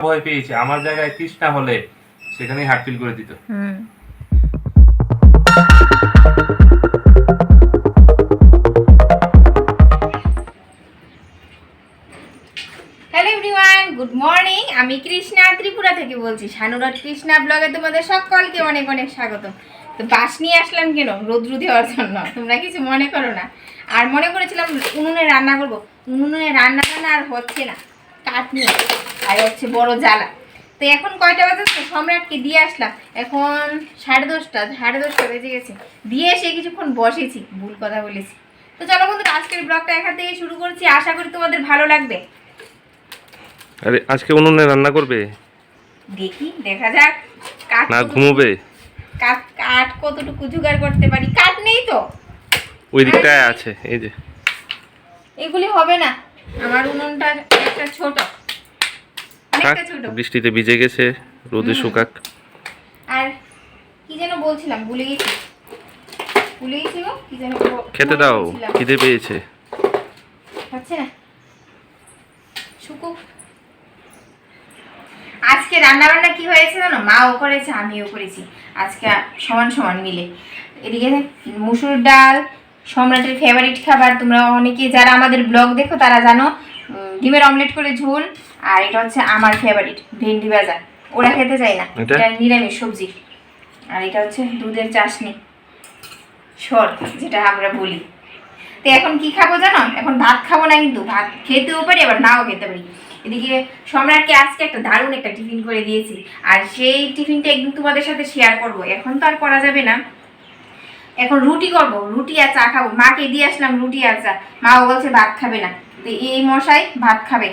ভয় পেয়েছে, আমার জায়গায় কৃষ্ণা হলে সেখানেই হার্ট ফিল করে দিত। Hello everyone, good morning. আমি কৃষ্ণা ত্রিপুরা থেকে বলছি। শানুরাট কৃষ্ণা ব্লগে তোমাদের সকলকে অনেক অনেক স্বাগতম। তো বাস নিয়ে আসলাম কেন? রোদ্রু দেওয়ার জন্য, তোমরা কিছু মনে করো না। আর মনে করেছিলাম উনুনে রান্না করবো, উনুনে রান্না আর হচ্ছে না, কাঠ নিয়ে আর হচ্ছে বড় জ্বালা। তো এখন কয়টা বাজে? সম্রাটকে দিয়ে আসলাম, এখন 10:30 বেজে গেছে। দিয়ে এসে কিছুক্ষণ বসেছি, ভুল কথা বলেছি। তো চলো বন্ধুরা, আজকের ব্লগটা এখান থেকে শুরু করছি। আশা করি তোমাদের ভালো লাগবে। আরে আজকে উনুনে রান্না করবে? দেখি, দেখা যাক। কাঠ না ঘুমোবে? কাঠ কতটুকু জোগাড় করতে পারি। কাঠ নেই তো, ওই দিকটায় আছে, এই যে। এগুলি হবে না, আমার উনুনটা একটা ছোট, অনেকটা ছোট। বৃষ্টিতে ভিজে গেছে, রোদে শুকাক। আর কি যেন বলছিলাম, ভুলে গেছি গো, কি যেন খেতে দাও, খিদে পেয়েছে। হচ্ছে না, শুকুক। আজকে রান্না বান্না কি হয়েছে জানো? মাও করেছে, আমিও করেছি, আজকে সমান সমান মিলে। এদিকে মুসুর ডাল, সম্রাটের ফেভারিট খাবার। তোমরা অনেকে যারা আমাদের ব্লগ দেখো তারা জানো, ডিমের অমলেট করে ঝোল। আর এটা হচ্ছে আমার ফেভারিট, ভেন্ডি ভাজা। ওরা খেতে চায় না, এটা নিরামিষ সবজি। আর এটা হচ্ছে দুধের চাশনি, সর যেটা আমরা বলি। তো এখন কি খাবো জানো? এখন ভাত খাবো না, কিন্তু ভাত খেতেও পারি আবার নাও খেতে পারি। এদিকে সম্রাটকে আজকে একটা দারুণ একটা টিফিন করে দিয়েছি, আর সেই টিফিনটা একদিন তোমাদের সাথে শেয়ার করব। এখন তো আর করা যাবে না, এখন রুটি করব, রুটি আর চা খাবো। মাকে দিয়ে আসলাম রুটি আর চা, মাও বলছে ভাত খাবে না। তো এই মশাই ভাত খাবে।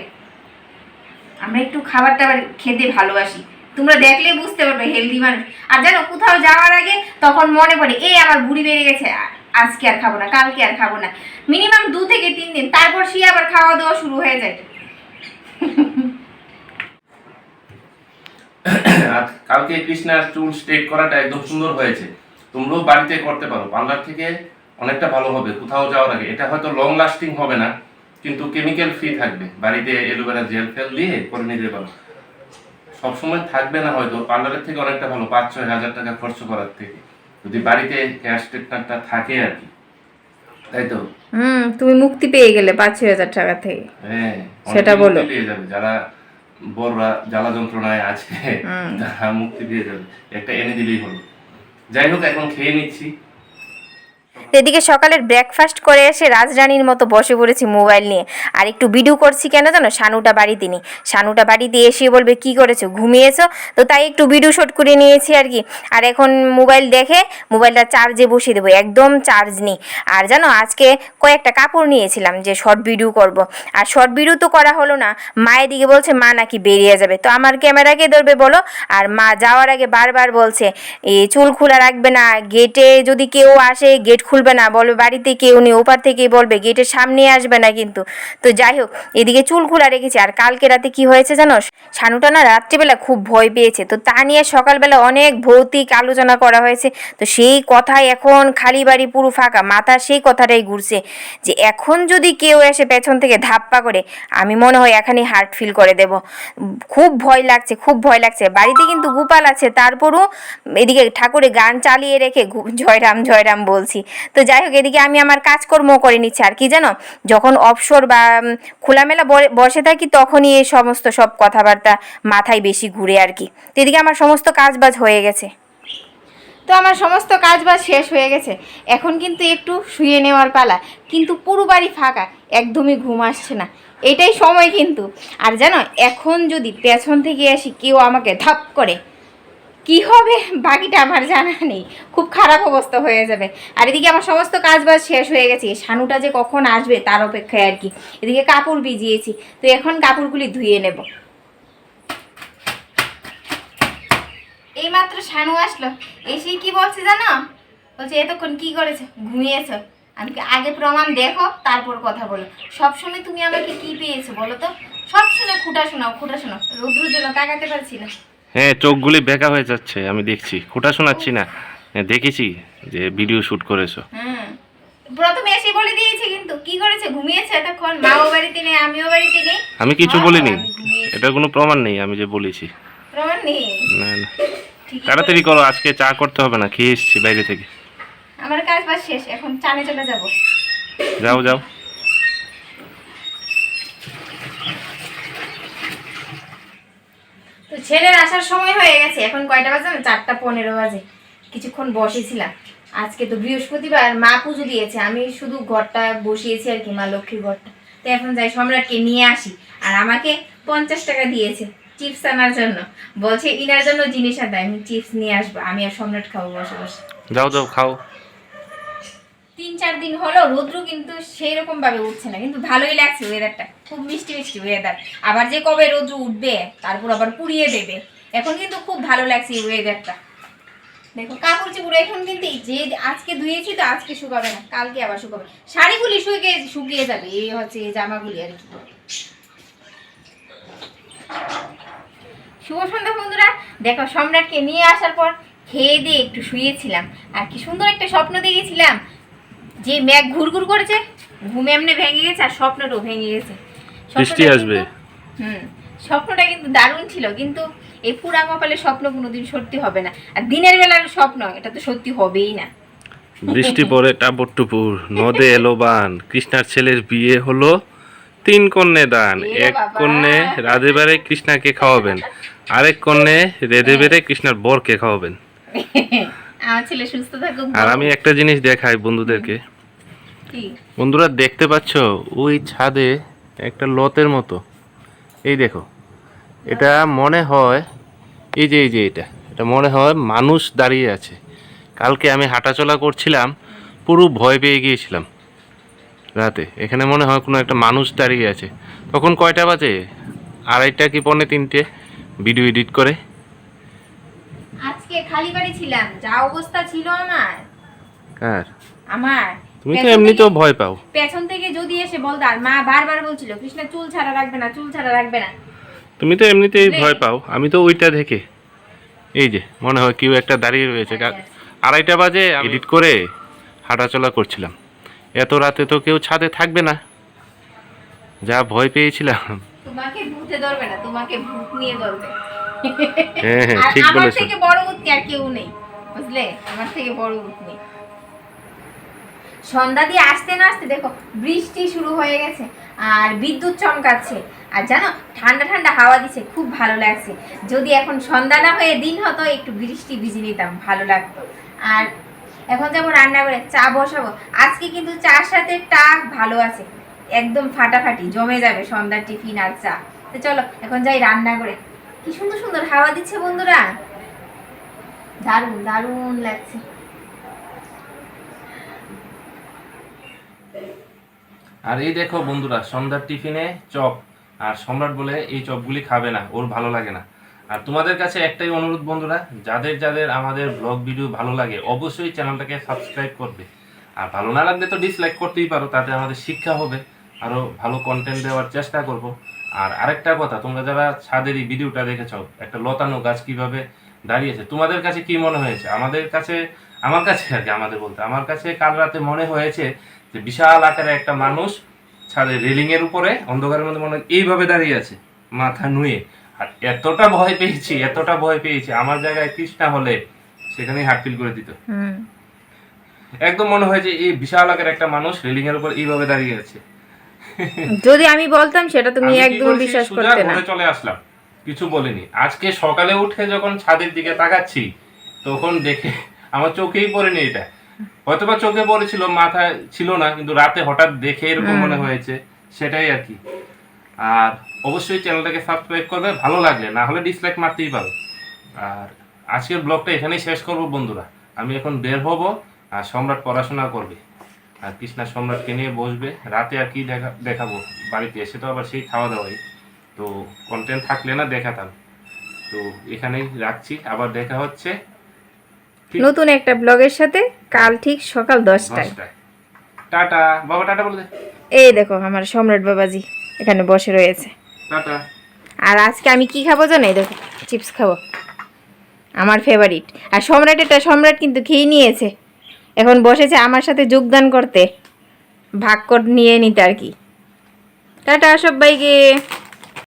আমরা একটু খাবার টাবার খেতে ভালোবাসি, তোমরা দেখলে বুঝতে পারবে, হেলদি মানুষ। আর জানো, কোথাও যাওয়ার আগে তখন মনে পড়ে, এই আমার বুড়ি বেড়ে গেছে, আজকে আর খাবো না, কালকে আর খাবো না। মিনিমাম 2 থেকে 3 দিন, তারপর সে আবার খাওয়া দাওয়া শুরু হয়ে যায়। কালকে কৃষ্ণার চুল স্ট্রেট করাটা একদম সুন্দর হয়েছে। তোমরাও বাড়িতে করতে পারো, পার্লার থেকে অনেকটা ভালো হবে কোথাও যাওয়ার আগে। এটা হয়তো লং লাস্টিং হবে না, কিন্তু কেমিক্যাল ফ্রি থাকবে। বাড়িতে অ্যালোভেরা জেল ফেল দিয়ে করে নিতে পারো। সবসময় থাকবে না হয়তো, পার্লারের থেকে অনেকটা ভালো, 5-6 হাজার টাকা খরচ করার থেকে, যদি বাড়িতে হেয়ার স্ট্রেটনারটা থাকে আর কি। তাই তো? তুমি মুক্তি পেয়ে গেলে 5-6 হাজার টাকা থেকে। হ্যাঁ, সেটা বলো। পেয়ে যাবে যারা বড়রা জ্বালা যন্ত্রণায় আছে, তারা মুক্তি পেয়ে যাবে। একটা এনে দিলেই হলো। যাই হোক, এখন খেয়ে নিচ্ছি। এদিকে সকালের ব্রেকফাস্ট করে এসে রাজরানীর মতো বসে পড়েছি মোবাইল নিয়ে, আর একটু ভিডিও করছি। কেন জানো? শানুটা বাড়িতে নেই। শানুটা বাড়িতে এসে বলবে কি করেছো, ঘুমিয়েছো? তো তাই একটু ভিডিও শুট করে নিয়েছি আর কি। আর এখন মোবাইল দেখে মোবাইলটা চার্জে বসিয়ে দেবো, একদম চার্জ নেই। আর জানো, আজকে কয়েকটা কাপড় নিয়েছিলাম যে শর্ট ভিডিও করব, আর শর্ট ভিডিও তো করা হলো না। মায়ের দিকে বলছে মা নাকি বেরিয়ে যাবে, তো আমার ক্যামেরাকে ধরবে বলো? আর মা যাওয়ার আগে বারবার বলছে এই চুল খোলা রাখবে না, গেটে যদি কেউ আসে গেট খুলবে না, বলবে বাড়িতে কেউ নেই, ওপার থেকেই বলবে গেটের সামনে আসবে না কিন্তু। তো যাই হোক, এদিকে চুল খোলা রেখেছি। আর কালকে রাতে কি হয়েছে জানো? শানুটা না রাত্রিবেলা খুব ভয় পেয়েছে, তো তা নিয়ে সকালবেলা অনেক ভৌতিক আলোচনা করা হয়েছে। তো সেই কথাই এখন খালি বাড়ি পুরো ফাঁকা, মাথা সেই কথাটাই ঘুরছে যে এখন যদি কেউ এসে পেছন থেকে ধাপ্পা করে, আমি মনে হয় এখানেই হার্ট ফিল করে দেব। খুব ভয় লাগছে, খুব ভয় লাগছে। বাড়িতে কিন্তু গোপাল আছে, তারপরও এদিকে ঠাকুরের গান চালিয়ে রেখে জয়রাম জয়রাম বলছি। তো যাই হোক, এদিকে আমি আমার কাজকর্ম করে নিচ্ছি। আর কি জানো, যখন অবসর বা খোলামেলা বসে থাকি তখনই এই সমস্ত সব কথাবার্তা মাথায় বেশি ঘুরে আর কি। তো এদিকে আমার সমস্ত কাজবাজ হয়ে গেছে। তো আমার সমস্ত কাজবাজ শেষ হয়ে গেছে, এখন কিন্তু একটু শুয়ে নেওয়ার পালা। কিন্তু পুরো বাড়ি ফাঁকা, একদমই ঘুম আসছে না, এটাই সময় কিন্তু। আর জানো, এখন যদি পেছন থেকে আসি কেউ আমাকে ধাপ করে, কি হবে বাকিটা আমার জানা নেই, খুব খারাপ অবস্থা হয়ে যাবে। আর এদিকে আমার সমস্ত কাজবাজ শেষ হয়ে গেছে, শানুটা যে কখন আসবে তার অপেক্ষায় আর কি। এদিকে কাপড় ভিজিয়েছি, তো এখন কাপড়গুলি ধুয়ে নেব। এইমাত্র শানু আসলো, এসে কি বলছে জানো? বলছে এতক্ষণ কি করেছো, ঘুমিয়েছ? আমি আগে প্রমাণ দেখো তারপর কথা বলো। সবসময় তুমি আমাকে কি পেয়েছো বলো তো? সবসময় খুঁটা শোনাও, রৌদ্রের জন্য তাকাতে পারছি না। হ্যাঁ, চোখগুলি বেঁকা হয়ে যাচ্ছে, আমি দেখছি। খোটা শোনাচ্ছি না, দেখেছি যে ভিডিও শুট করেছো। প্রথমে এসে বলে দিয়েছে, কিন্তু কি করেছে, ঘুমিয়েছে এতক্ষণ। মাও বাড়িতে নেই, আমিও বাড়িতে নেই। আমি কিছু বলিনি, আমি ঘুমিয়েছি। এটা কোনো প্রমাণ নেই আমি যে বলেছি। প্রমাণ নেই? না না, ঠিকই তাড়াতাড়ি বলেছে। করো, আজকে চা করতে হবে না, খেয়ে এসছি বাইরে থেকে। আমার কাজ বাজ শেষ, এখন চানে চলে যাব। যাও যাও। তো ছেলের আসার সময় হয়ে গেছে, এখন কয়টা বাজে না, 4:15 বাজে। কিছুক্ষণ বসেছিলাম, আজকে তো বৃহস্পতিবার, মা পুজো দিয়েছে, আমি শুধু ঘরটা বসিয়েছি আর কি, মা লক্ষ্মীর ঘরটা। তো এখন যাই সম্রাটকে নিয়ে আসি। আর আমাকে 50 টাকা দিয়েছে চিপস আনার জন্য, বলছে ইনার জন্য জিনিস আনতে, আমি চিপস নিয়ে আসবো, আমি আর সম্রাট খাবো বসে বসে। যাও যাও খাও। 3-4 দিন হলো রৌদ্র কিন্তু সেই রকম ভাবে উঠছে না, কিন্তু ভালোই লাগছে ওয়েদারটা, খুব মিষ্টি মিষ্টি ওয়েদার। আবার যে কবে রৌদ্র উঠবে তারপর আবার পুড়িয়ে দেবে, এখন কিন্তু খুব ভালো লাগছে এই ওয়েদারটা। দেখো কাপড় চোপড় এখন কিন্তু এই যে আজকে ধুয়েছি তো আজকে শুকাবে না, কালকে আবার শুকাবে। শাড়িগুলি শুকিয়ে যাবে, এই হচ্ছে এই জামাগুলি আর কি। শুভ সন্ধ্যা বন্ধুরা। দেখো সম্রাটকে নিয়ে আসার পর খেয়ে দিয়ে একটু শুয়েছিলাম, আর কি সুন্দর একটা স্বপ্ন দেখেছিলাম, যে মেঘ ঘুরঘুর করেছে, ঘুমে এমনি ভেঙে গেছে, আর স্বপ্নটাও ভেঙে গেছে। বৃষ্টি আসবে। স্বপ্নটা কিন্তু দারুণ ছিল, কিন্তু এই পুরা কপালের স্বপ্ন কোনোদিন সত্যি হবে না, আর দিনের বেলার স্বপ্ন এটা তো সত্যি হবেই না। বৃষ্টি পরে টাপুর টুপুর, নদে এলো বান, কৃষ্ণার ছেলের বিয়ে হলো, 3 কন্যে দান। এ এক বাবা। কন্যে রাধে বেড়ে কৃষ্ণাকে খাওয়াবেন, আরেক কন্যে রেধে বেড়ে কৃষ্ণার বরকে খাওয়াবেন। আমার ছেলে সুস্থ থাকুক। আর আমি একটা জিনিস দেখাই বন্ধুদেরকে। কি? বন্ধুরা দেখতে পাচ্ছ ওই ছাদে একটা লতের মতো, এই দেখো, এটা মনে হয় এই যে এটা মনে হয় মানুষ দাঁড়িয়ে আছে। কালকে আমি হাঁটাচলা করছিলাম, পুরো ভয় পেয়ে গিয়েছিলাম রাতে। এখানে মনে হয় কোনো একটা মানুষ দাঁড়িয়ে আছে। তখন কয়টা বাজে, 2:30 কি 2:45, ভিডিও এডিট করে। আজকে খালি বাড়ি ছিলাম, যা অবস্থা ছিল আমার। কার? আমার তুমি তো পেছন এমনিতেও থেকে- ভয় পাও। পেছন থেকে যদি এসে বলতো, আর মা বারবার বলছিল কৃষ্ণা চুল ছাড়া রাখবে না, চুল ছাড়া রাখবে না। তুমি তো এমনিতেই ভয় পাও, আমি তো ওইটা দেখে, এই যে মনে হয় কেউ একটা দাঁড়িয়ে রয়েছে। 2:30 বাজে এডিট করে হাঁটাচলা করছিলাম। এত রাতে তো কেউ ছাদে থাকবে না, যা ভয় পেয়েছিলাম। তোমাকে ভূতে ধরবে না, তোমাকে ভূত নিয়ে ধরবে। হ্যাঁ হ্যাঁ, আর ঠিক আমার বলেছো। থেকে বড় ভূত আর কেউ নেই, বুঝলে, আমার থেকে বড় ভূত নেই। সন্ধ্যা দিয়ে আসতে না আসতে দেখো বৃষ্টি শুরু হয়ে গেছে, আর বিদ্যুৎ চমকাচ্ছে, আর জানো ঠান্ডা ঠান্ডা হাওয়া দিচ্ছে, খুব ভালো লাগছে। যদি এখন সন্ধ্যা না হয়ে দিন হতো, একটু বৃষ্টি ভিজে নিতাম, ভালো লাগতো। আর এখন যাবো রান্না করে চা বসাবো। আজকে কিন্তু চার সাথে টাক ভালো আছে, একদম ফাটাফাটি জমে যাবে সন্ধ্যার টিফিন আর চা। তো চলো এখন যাই রান্না করে। কি সুন্দর সুন্দর হাওয়া দিচ্ছে বন্ধুরা, দারুণ দারুণ লাগছে। আর এই দেখো বন্ধুরা, সন্ধ্যার টিফিনে চপ, আর সম্রাট বলে এই চপগুলি খাবে না, ওর ভালো লাগে না। আর তোমাদের কাছে একটাই অনুরোধ বন্ধুরা, যাদের যাদের আমাদের ব্লগ ভিডিও ভালো লাগে অবশ্যই চ্যানেলটাকে সাবস্ক্রাইব করবে। আর ভালো না লাগলে তো ডিসলাইক করতেই পারো, তাতে আমাদের শিক্ষা হবে, আরও ভালো কন্টেন্ট দেওয়ার চেষ্টা করব। আর আরেকটা কথা, তোমরা যারা ছাদের এই ভিডিওটা দেখেছো, একটা লতানো গাছ কিভাবে দাঁড়িয়েছে, তোমাদের কাছে কি মনে হয়েছে? আমার কাছে আর কি, আমার কাছে কাল রাতে মনে হয়েছে যে বিশাল আকারে একটা মানুষ ছাদের রেলিং এর উপরে অন্ধকারের মধ্যে মনে হয় এইভাবে দাঁড়িয়ে আছে, মাথা নুয়ে। আর এতটা ভয় পেয়েছি, আমার জায়গায় কৃষ্ণা হলে সেখানেই হার্ট ফিল করে দিত। একদম মনে হয় যে এই বিশাল আকারের একটা মানুষ রেলিং এর উপর এইভাবে দাঁড়িয়ে আছে। যদি আমি বলতাম সেটা তুমি আমি কি একদম করেছি, বিশ্বাস সোজা করতে না। ঘরে চলে আসলাম, কিছু বলিনি। আজকে সকালে উঠে যখন ছাদের দিকে তাকাচ্ছি, তখন দেখে আমার চোখেই পড়েনি এটা। হয়তোবা চোখে পড়েছিল, মাথায় ছিল না, কিন্তু রাতে হঠাৎ দেখে এরকম মনে হয়েছে, সেটাই আর কি। আর অবশ্যই চ্যানেলটাকে সাবস্ক্রাইব করবে ভালো লাগলে, না হলে ডিসলাইক মারতেই পারো। আর আজকের ব্লগটা এখানেই শেষ করব বন্ধুরা। আমি এখন বের হব, আর সম্রাট পড়াশোনা করবে, আর কৃষ্ণা সম্রাটকে নিয়ে বসবে। রাতে আর কি দেখাবো, বাড়িতে এসে তো আবার সেই খাওয়া দাওয়াই, তো কন্টেন্ট থাকলে না দেখাতাম। তো এখানেই রাখছি, আবার দেখা হচ্ছে নতুন একটা ব্লগের সাথে কাল ঠিক সকাল 10টায়। 10টায়। টাটা বাবা, টাটা বলে দে। এই দেখো আমার সম্রাট বাবাজি এখানে বসে রয়েছে। টাটা। আর আজকে আমি কি খাবো জানো, এই দেখো চিপস খাবো, আমার ফেভারিট। আর সম্রাট কিন্তু খেয়ে নিয়েছে, এখন বসেছে আমার সাথে যোগদান করতে, ভাগ করে নিয়ে নিতে আর কি। টাটা সবাইকে।